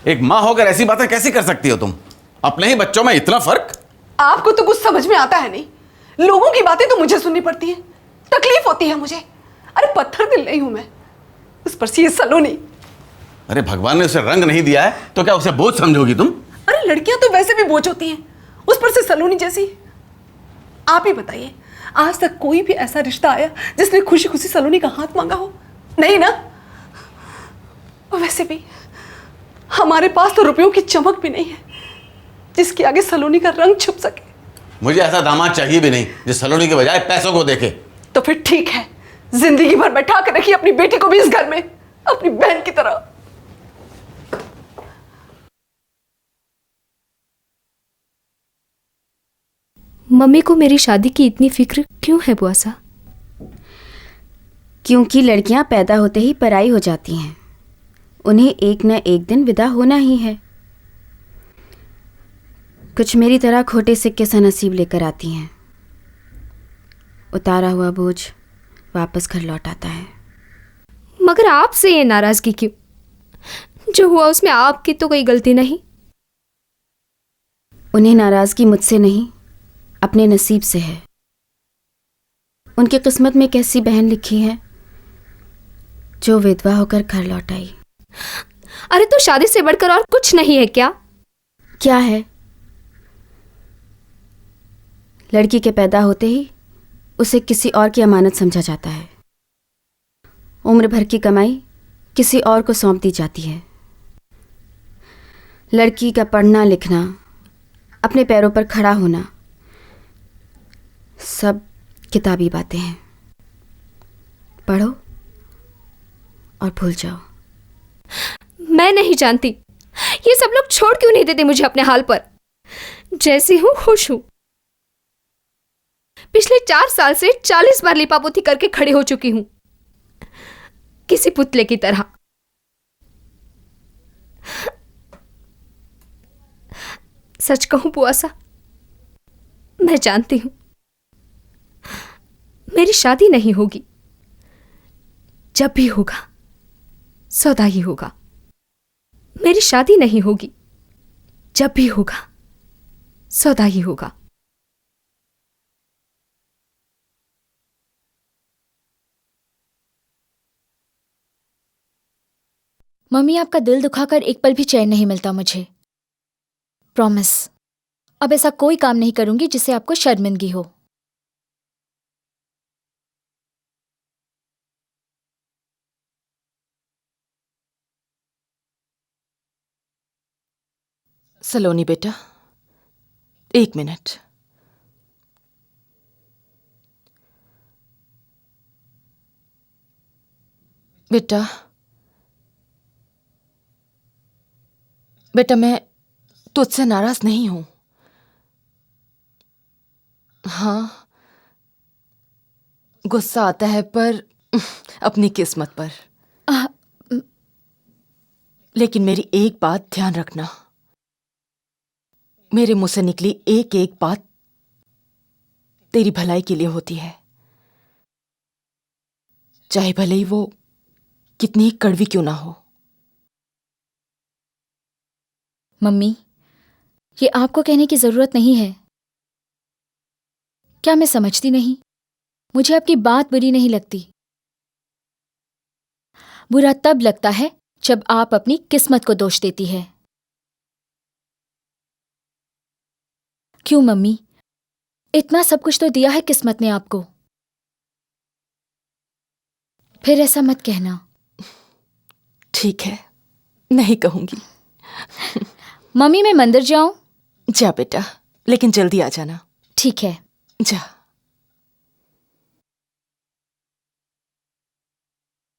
एक माँ होकर ऐसी बातें कैसे कर सकती हो तुम? अपने ही बच्चों में इतना फर्क? आपको तो कुछ समझ में आता है नहीं। लोगों की बातें तो मुझे सुननी पड़ती है, तकलीफ होती है मुझे। अरे पत्थर दिल नहीं हूं मैं, उस पर से ये सलोनी। अरे भगवान ने उसे रंग नहीं दिया है तो क्या उसे बोझ समझोगी तुम? अरे लड़कियां तो वैसे भी बोझ होती हैं, उस पर से सलोनी जैसी। आप ही बताइए, आज तक कोई भी ऐसा रिश्ता आया जिसने खुशी खुशी सलोनी का हाथ मांगा हो? नहीं ना। और वैसे भी हमारे पास तो रुपयों की चमक भी नहीं है जिसके आगे सलोनी का रंग छुप सके। मुझे ऐसा दामाद चाहिए भी नहीं जो सलोनी के बजाय पैसों को देखे। तो फिर ठीक है, जिंदगी भर बैठा कर रखिए अपनी बेटी को भी इस घर में, अपनी बहन की तरह। मम्मी को मेरी शादी की इतनी फिक्र क्यों है बुआ सा? क्योंकि लड़कियां पैदा होते ही पराई हो जाती हैं। उन्हें एक न एक दिन विदा होना ही है। कुछ मेरी तरह खोटे सिक्के सा नसीब लेकर आती हैं। उतारा हुआ बोझ वापस घर लौट आता है। मगर आपसे ये नाराजगी क्यों? जो हुआ उसमें आपकी तो कोई गलती नहीं। उन्हें नाराजगी मुझसे नहीं, अपने नसीब से है। उनकी किस्मत में कैसी बहन लिखी है जो विधवा होकर घर लौट आई। अरे तो शादी से बढ़कर और कुछ नहीं है क्या? क्या है? लड़की के पैदा होते ही उसे किसी और की अमानत समझा जाता है। उम्र भर की कमाई किसी और को सौंप दी जाती है। लड़की का पढ़ना लिखना, अपने पैरों पर खड़ा होना, सब किताबी बातें हैं। पढ़ो और भूल जाओ। मैं नहीं जानती, ये सब लोग छोड़ क्यों नहीं देते मुझे अपने हाल पर? जैसी हूं खुश हूं। पिछले 4 साल से 40 बार लिपापोती करके खड़ी हो चुकी हूं, किसी पुतले की तरह। सच कहूं बुआ सा, मैं जानती हूं मेरी शादी नहीं होगी। जब भी होगा सौदा ही होगा। मेरी शादी नहीं होगी, जब भी होगा सौदा ही होगा। मम्मी, आपका दिल दुखाकर एक पल भी चैन नहीं मिलता मुझे। प्रॉमिस, अब ऐसा कोई काम नहीं करूंगी जिससे आपको शर्मिंदगी हो। सलोनी बेटा, 1 मिनट। बेटा, बेटा मैं तुझसे नाराज नहीं हूं। हाँ, गुस्सा आता है पर अपनी किस्मत पर। लेकिन मेरी एक बात ध्यान रखना, मेरे मुंह से निकली एक एक बात तेरी भलाई के लिए होती है, चाहे भले ही वो कितनी ही कड़वी क्यों ना हो। मम्मी, ये आपको कहने की जरूरत नहीं है। क्या मैं समझती नहीं? मुझे आपकी बात बुरी नहीं लगती। बुरा तब लगता है जब आप अपनी किस्मत को दोष देती है। क्यों मम्मी, इतना सब कुछ तो दिया है किस्मत ने आपको, फिर ऐसा मत कहना। ठीक है, नहीं कहूंगी। मम्मी, मैं मंदिर जाऊं? जा बेटा, लेकिन जल्दी आ जाना। ठीक है। जा।